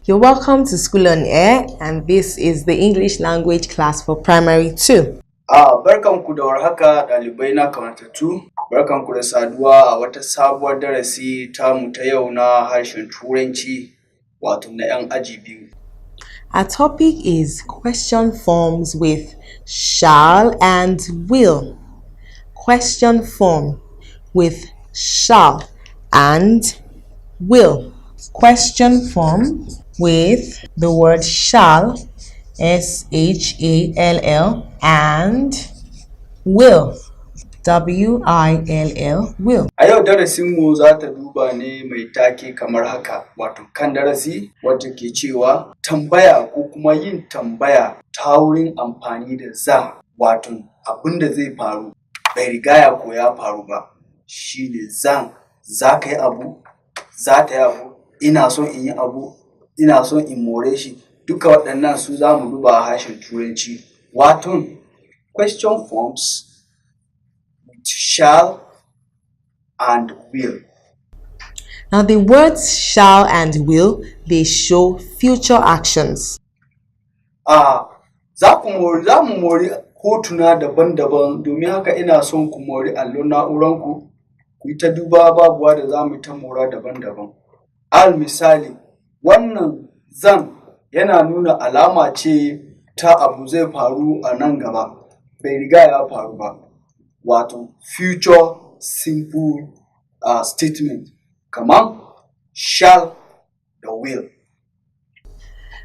You're welcome to Schoolonair, and this is the English language class for primary 2. Barkanku da warhaka ɗalibai na karantattu. Barkanku da saduwa a wata sabuwar darasi tamu ta yau na harshen Turanci wato na 'yan aji biyu. Our topic is question forms with shall and will. Question form with shall and will. Question form with the word shall, S-H-A-L-L, and will, W-I-L-L, will. A yau darasinmu za ta duba ne mai take kamar haka, wato kan darasi wata ke cewa tambaya ko kuma yin tambaya ta wurin amfani da za, wato abin da zai faru bai rigaya ko ya faru ba, shi ne zan, za ka yi abu, za ta yi abu, ina son in yi abu, ina son in more shi. Duka waɗannan su za mu duba a harshen Turanci. Wato, question forms with shall and will. Now the words shall and will, they show future actions. Za mu mori hotuna daban-daban, domin haka ina son ku mori allon na'uranku, ku yi ta duba babuwa da za mu ta mora daban-daban. Al misali, wannan zan yana nuna alama ce ta abu zai faru a nan gaba, bai riga ya faru ba, wato future simple statement, kamar shall da will.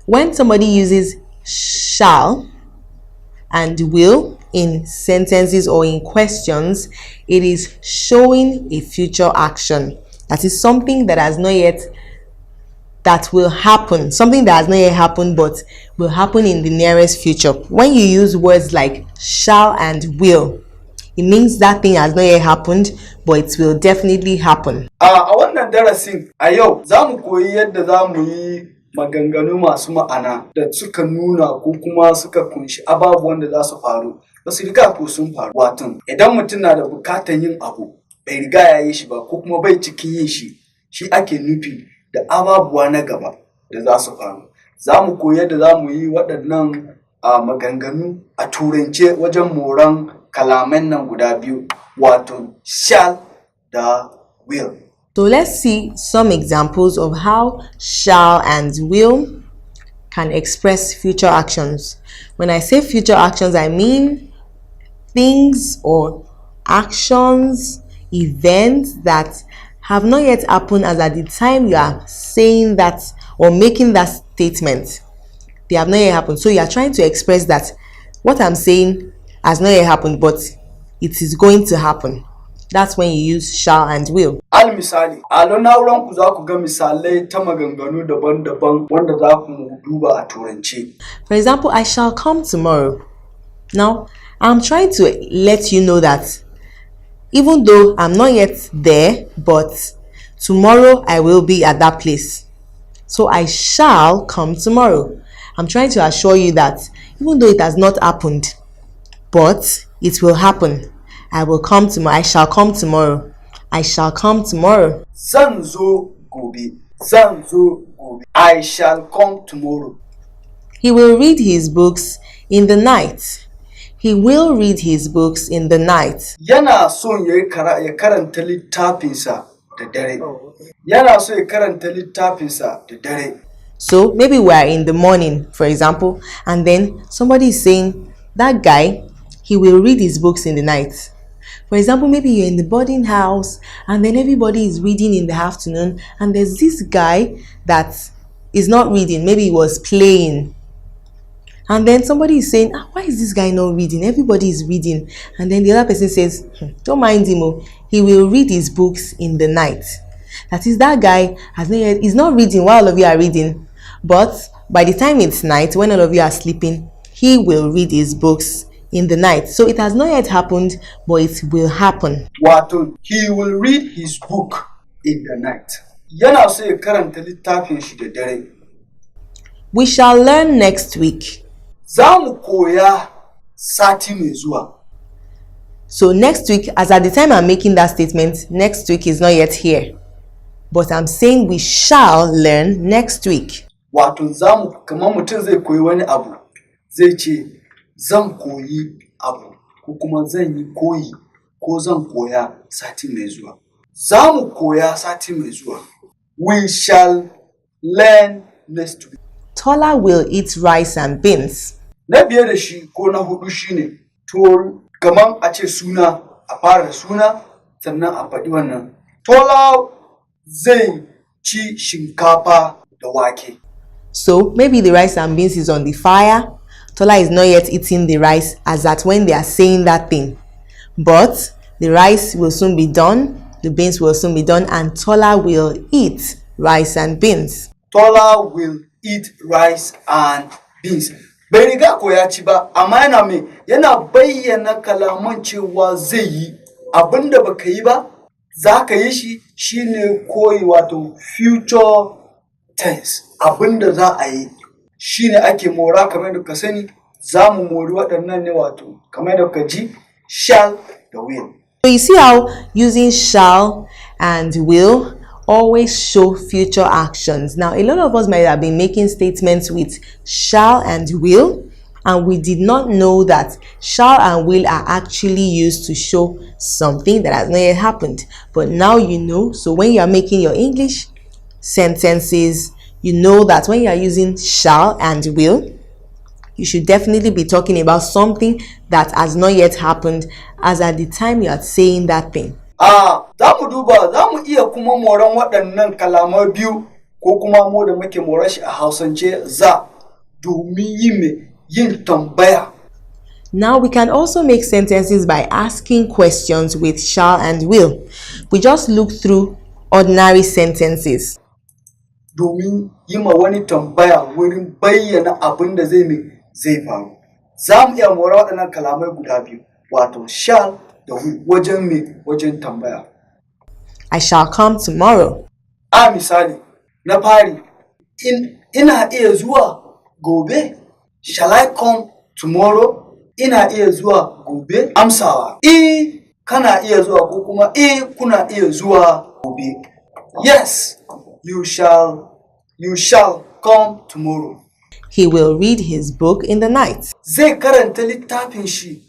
When somebody uses shall and will in sentences or in questions, it is showing a future action. That is something that has not yet, that will happen. Something that has not yet happened but will happen in the nearest future. When you use words like shall and will, it means that thing has not yet happened, but it will definitely happen. A wannan darasin a yau za mu koyi yadda za mu yi maganganu masu ma'ana da suka nuna ko kuma suka kunshi ababuwan da za su faru ba su riga ko sun faru. Wato idan mutum na da bukatan yin abu bai riga ya yi shi ba ko kuma bai cikin yin shi, shi ake nufi da ababuwa na gaba da za su faru. Za mu koyi yadda za mu yi waɗannan maganganu a turance wajen moran kalaman nan guda biyu, wato shall da will. So let's see some examples of how shall and will can express future actions. When I say future actions, I mean things or actions, events that have not yet happened as at the time you are saying that or making that statement. They have not yet happened. So you are trying to express that what I'm saying has not yet happened, but it is going to happen. That's when you use shall and will. Al misali, allon na'uranku za ku ga misalai ta maganganu daban-daban wanda za ku duba a Turanci. For example, I shall come tomorrow. Now, I'm trying to let you know that even though I'm not yet there, but tomorrow I will be at that place. So I shall come tomorrow. I'm trying to assure you that even though it has not happened, but it will happen. I will come tomorrow. I shall come tomorrow. I shall come tomorrow. Zan zo gobe. Zan zo gobe. I shall come tomorrow. He will read his books in the night. He will read his books in the night. Yana son ya karanta littafinsa da dare. Yana so ya karanta littafinsa da dare. So maybe we are in the morning, for example, and then somebody is saying, that guy, he will read his books in the night. For example, maybe you're in the boarding house and then everybody is reading in the afternoon, and there's this guy that is not reading. Maybe he was playing. And then somebody is saying, why is this guy not reading? Everybody is reading. And then the other person says, don't mind him. He will read his books in the night. That is, that guy is not reading while all of you are reading. But by the time it's night, when all of you are sleeping, he will read his books in the night. So it has not yet happened, but it will happen. Wato, he will read his book in the night. Yana so ya karanta littafin shi da dare. We shall learn next week. Za mu koya sati mai zuwa. So next week, as at the time I'm making that statement, next week is not yet here. But I'm saying we shall learn next week. Wato kamar mutum zai koyi wani abu, zai ce zan koyi abu ko kuma zan yi koyi ko zan koya sati mai zuwa. Za mu koya sati mai zuwa. We shall learn next week. Tola will eat rice and beans. Na biye da shi ko na hudu shine to kamar a ce suna, a fara da suna sannan a faɗi wannan. Tola zai ci shinkafa da wake. So maybe the rice and beans is on the fire. Tola is not yet eating the rice as at when they are saying that thing. But the rice will soon be done, the beans will soon be done, and Tola will eat rice and beans. Tola will eat rice and beans. Bai riga ko ya ci ba, amma yana bayyana kalaman cewa zai yi abinda baka yi ba, za ka yi shi shine koyi wato future tense. Abinda za a yi shine ake mora kamar da ka sani, za mu mori waɗannan ne wato kamar da ka ji shall da will. So you see how using shall and will always show future actions. Now, a lot of us might have been making statements with shall and will, and we did not know that shall and will are actually used to show something that has not yet happened. But now you know. So when you are making your English sentences, you know that when you are using shall and will, you should definitely be talking about something that has not yet happened as at the time you are saying that thing. Za mu duba, za mu iya kuma moran waɗannan kalamai biyu ko kuma mu da muke moran shi a Hausance za domin yin tambaya. Now we can also make sentences by asking questions with shall and will. We just look through ordinary sentences. Domin yi ma wani tambaya wurin bayyana abin da zai faru. Za mu iya mora waɗannan kalamai guda biyu, wato shall da will wajen tambaya. I shall come tomorrow. Misali, na fari, ina iya zuwa gobe. Shall I come tomorrow? Ina iya zuwa gobe. Amsawa, kana iya zuwa ko kuma kuna iya zuwa gobe. Yes, you shall come tomorrow. He will read his book in the night. Zai karanta littafin shi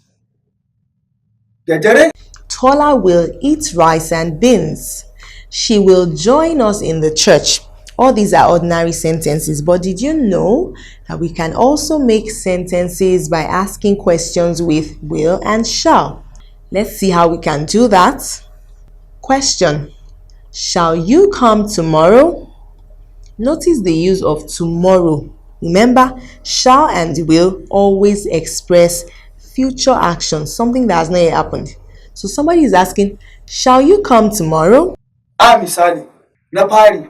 da dare. Tola will eat rice and beans. She will join us in the church. All these are ordinary sentences, but did you know that we can also make sentences by asking questions with will and shall? Let's see how we can do that. Question: shall you come tomorrow? Notice the use of tomorrow. Remember, shall and will always express future action, something that has not yet happened. So somebody is asking, shall you come tomorrow? Misali, na fari,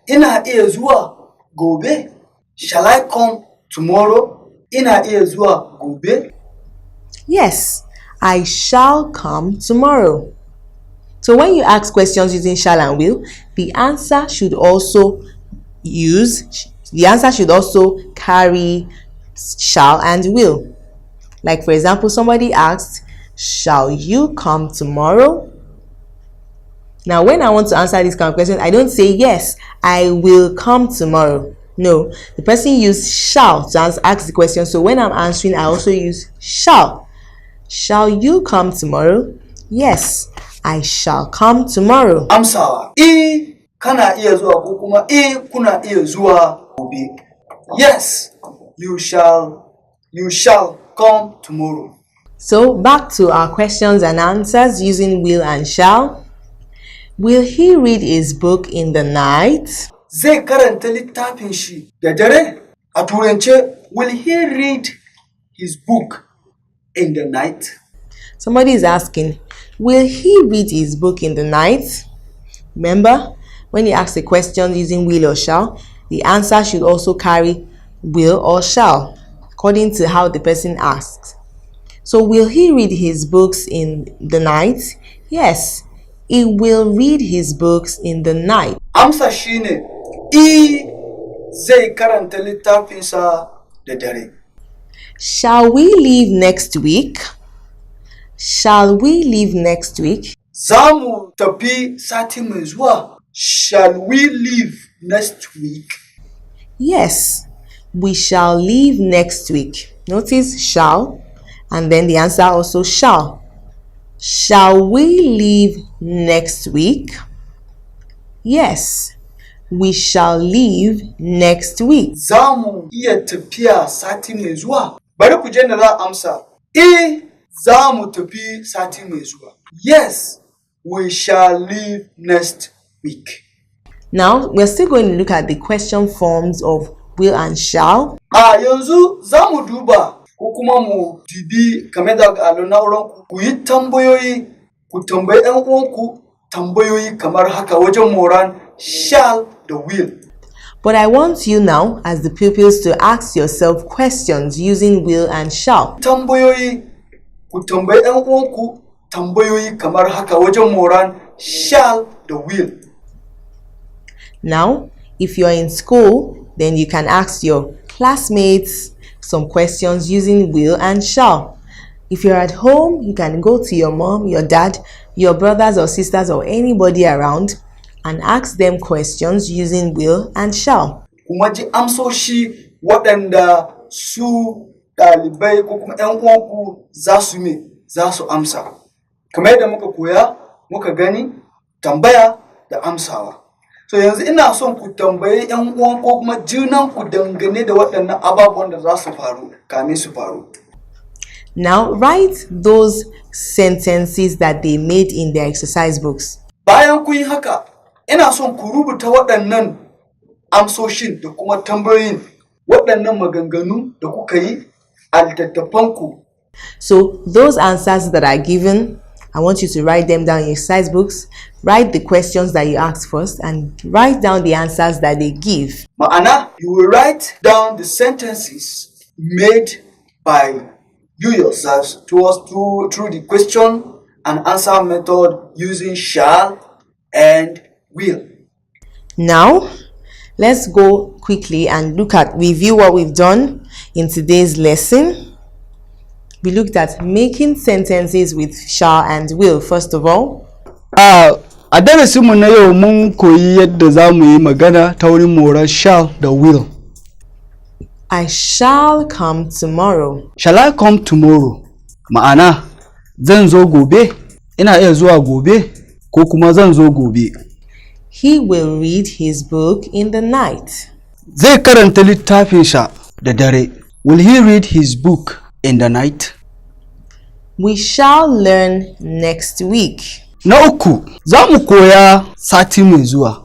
ina iya zuwa gobe. Shall I come tomorrow? Ina iya zuwa gobe. Yes, I shall come tomorrow. So when you ask questions using shall and will, the answer should also carry shall and will. Like for example, somebody asked, shall you come tomorrow? Now when I want to answer this kind of question, I don't say yes, I will come tomorrow. No, the person used shall to ask the question. So when I'm answering, I also use shall. Shall you come tomorrow? Yes, I shall come tomorrow. Amsawa, kana iya zuwa ko kuma kuna iya zuwa gobe. Yes, you shall come tomorrow. So back to our questions and answers using will and shall. Will he read his book in the night? Zai karanta littafin shi da dare. A turance, will he read his book in the night? Somebody is asking, will he read his book in the night? Remember, when you ask a question using will or shall, the answer should also carry will or shall, according to how the person asks. So will he read his books in the night? Yes, he will read his books in the night. Amsa shine, zai karanta littafinsa da dare. Shall we leave next week? Shall we leave next week? Za mu tafi sati mai zuwa. Shall we leave next week? Yes, we shall leave next week. Notice shall, and then the answer also shall. Shall we leave next week? Yes, we shall leave next week. Za mu iya tafiya sati mai zuwa? Bari ku je da za a amsa. Za mu tafi sati mai zuwa. Yes, we shall leave next week. Now, we're still going to look at the question forms of will and shall. Yanzu za mu duba ko kuma mu dibi kamar da al'auran ku yi tambayoyi, ku tambayi ‘yan uwanku tambayoyi kamar haka wajen moran shall da will. But I want you now, as the pupils, to ask yourself questions using will and shall. Tambayoyi, ku tambayi ‘yan uwanku tambayoyi kamar haka wajen moran shall da will. Now, if you're in school, then you can ask your classmates some questions using will and shall. If you're at home, you can go to your mom, your dad, your brothers or sisters, or anybody around and ask them questions using will and shall. Kuma ji amsoshi waɗanda su ɗalibai ko kuma ‘yan uwanku za su amsa. Kamar yadda muka koya, muka gani tambaya da amsawa. So yanzu ina son ku tambayi ‘yan uwan ko kuma junanku dangane da waɗannan ababen da za su faru kamin su faru. Now write those sentences that they made in their exercise books. Bayan kun yi haka, ina son ku rubuta waɗannan amsoshin da kuma tambayoyin waɗannan maganganu da kuka yi a littattafanku. So those answers that are given, I want you to write them down in your exercise books. Write the questions that you asked first and write down the answers that they give. Ma'ana, you will write down the sentences made by you yourselves through the question and answer method using shall and will. Now, let's go quickly and review what we've done in today's lesson. We looked at making sentences with shall and will, first of all. A darasinmu na yau mun koyi yadda za mu yi magana ta wurin morar shall da will. I shall come tomorrow. Shall I come tomorrow? Ma'ana, zan zo gobe, ina iya zuwa gobe, ko kuma zan zo gobe. He will read his book in the night. Zai karanta littafinsa da dare. Will he read his book in the night? We shall learn next week. Na uku, za mu koya sati mai zuwa.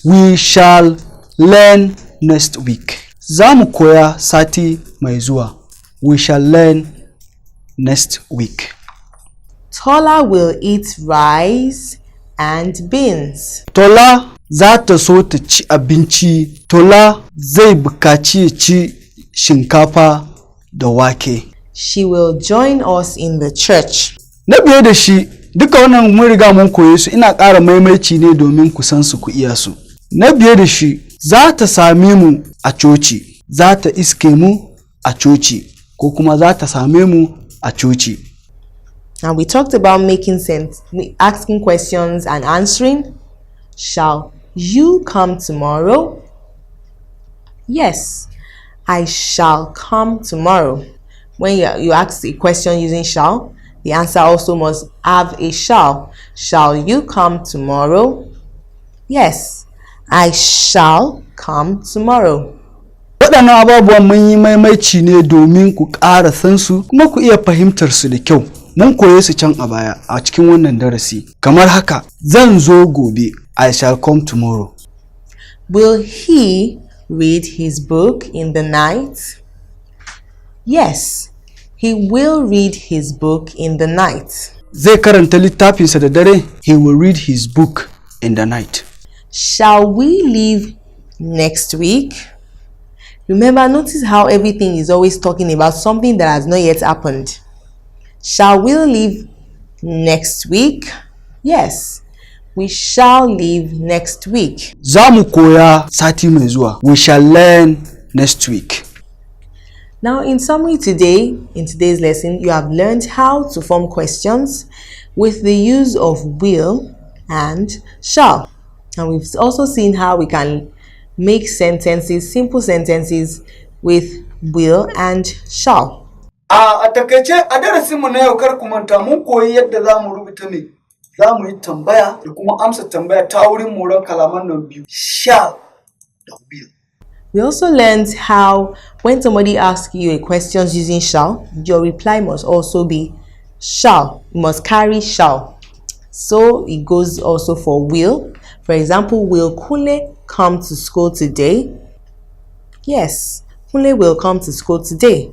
We shall learn next week. Za mu koya sati mai zuwa. We shall learn next week. Tola will eat rice and beans. Tola za ta so ta ci abinci. Tola zai bukaci ya ci shinkafa da wake. She will join us in the church. Na biye da shi, duka wannan mun riga mun koye su, ina ƙara maimaici ne domin ku san su ku iya su. Na biye da shi, za ta same mu a coci, za ta iske mu a coci, ko kuma za ta same mu a coci. Now we talked about making sense, asking questions and answering. Shall you come tomorrow? Yes, I shall come tomorrow. When you ask a question using shall, the answer also must have a shall. Shall you come tomorrow? Yes, I shall come tomorrow. Waɗannan ababuwan mun yi maimaici ne domin ku ƙara san su kuma ku iya fahimtar su da kyau. Mun koye su can a baya a cikin wannan darasi. Kamar haka, zan zo gobe. I shall come tomorrow. Will he read his book in the night? Yes, he will read his book in the night. Zai karanta littafinsa da dare. He will read his book in the night. Shall we leave next week? Remember, notice how everything is always talking about something that has not yet happened. Shall we leave next week? Yes, we shall leave next week. Za mu koya sati mai zuwa. We shall learn next week. Now, in summary today, in today's lesson, you have learned how to form questions with the use of will and shall. And we've also seen how we can make sentences, simple sentences, with will and shall. A takaice a darasinmu na yau kar ku manta mun koyi yadda za mu rubuta ne. Za mu yi tambaya da kuma amsa tambaya ta wurin moran kalaman nan biyu, shall da will. We also learned how when somebody asks you a question using shall, your reply must also be shall. You must carry shall. So it goes also for will. For example, will Kunle come to school today? Yes, Kunle will come to school today.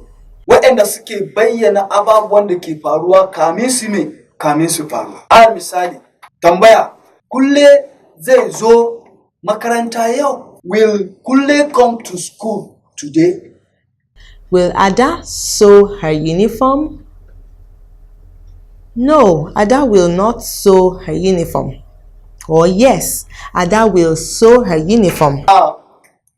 Waɗanda suke bayyana ababuwan da ke faruwa kamin su faru. Al misali, tambaya, Kunle zai zo makaranta yau? Will Kunle come to school today? Will Ada sew her uniform? No, Ada will not sew her uniform. Or yes, Ada will sew her uniform.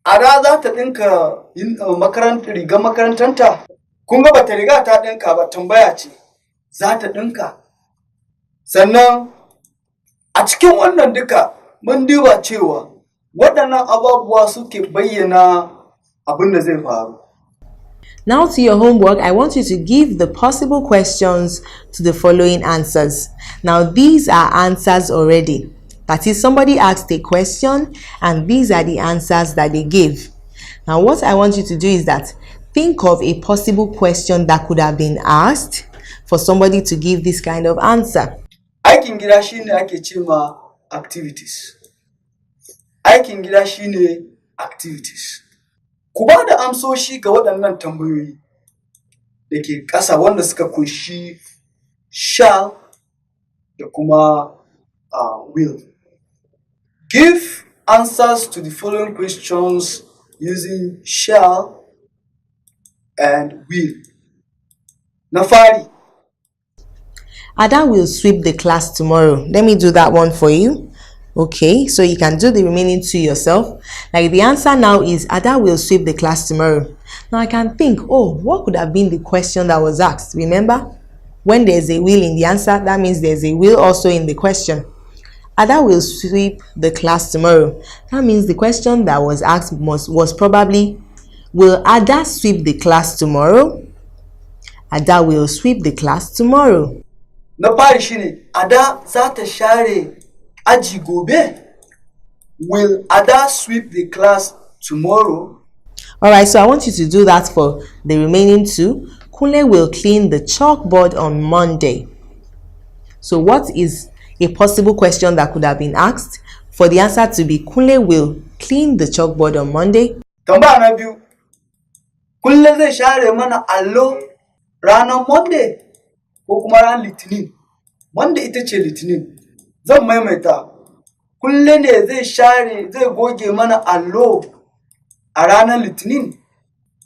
Ada za ta ɗinka rigar makarantanta. Kun ga bata riga ta ɗinka ba, tambaya ce. Za ta ɗinka. Sannan a cikin wannan duka mun duba cewa waɗannan abubuwa suke bayyana abin da zai faru. Now to your homework, I want you to give the possible questions to the following answers. Now these are answers already. That is, somebody asked a question and these are the answers that they gave. Now what I want you to do is that think of a possible question that could have been asked for somebody to give this kind of answer. Aikin gida shine ake ce ma activities. Aikin gida shine activities. Ku ba da amsoshi ga waɗannan tambayoyi da ke ƙasa wanda suka kunshi shall da kuma will. Give answers to the following questions using shall and will. Na fari. Ada will sweep the class tomorrow. Let me do that one for you. Okay, so you can do the remaining two yourself. Like the answer now is Ada will sweep the class tomorrow. Now I can think, oh, what could have been the question that was asked? Remember, when there's a will in the answer, that means there's a will also in the question. Ada will sweep the class tomorrow. That means the question that was asked was probably, will Ada sweep the class tomorrow? Ada will sweep the class tomorrow. Na fari shine Ada za ta share aji gobe. Will Ada sweep the class tomorrow? Alright, so I want you to do that for the remaining two. Kunle will clean the chalkboard on Monday. So what is a possible question that could have been asked for the answer to be Kunle will clean the chalkboard on Monday? Tambaya na biyu. Kunle zai share mana allo ranar Monday ko kuma ran Litinin. Monday ita ce Litinin. Zan maimaita. Kunle ne zai goge mana allo a ranar Litinin.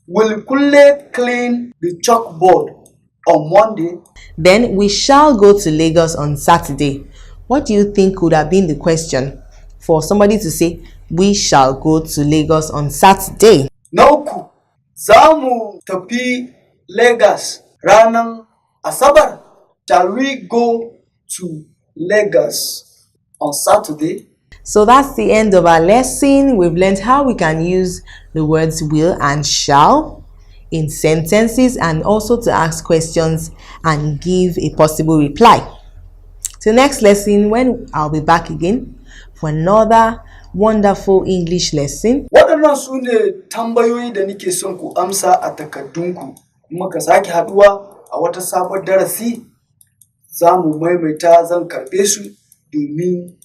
Will Kunle clean the chalkboard on Monday? Then we shall go to Lagos on Saturday. What do you think could have been the question for somebody to say, we shall go to Lagos on Saturday? Na uku, za mu tafi Lagos ranar Asabar. Shall we go to Lagos on Saturday? So that's the end of our lesson. We've learned how we can use the words will and shall in sentences and also to ask questions and give a possible reply. So next lesson, when I'll be back again for another wonderful English lesson. Waɗannan su ne tambayoyi da nake son ku amsa a takardunku. Muka sake haɗuwa a wata sabon darasi. Za mu maimaita, zan karɓe su domin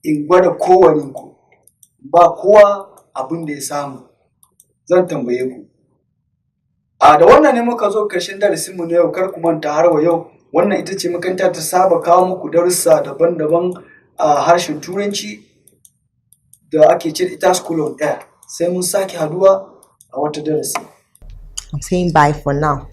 in gwada kowaninku. Ba kowa abin da ya samu. Zan tambaye ku. Da wannan ne muka zo ƙarshen darasinmu na yau. Kar ku manta har wa yau. Wannan ita ce makaranta ta saba kawo muku darussa daban-daban a harshen Turanci da ake ce ita Schoolonair. Sai mun sake haduwa a wata darasi. I'm saying bye for now.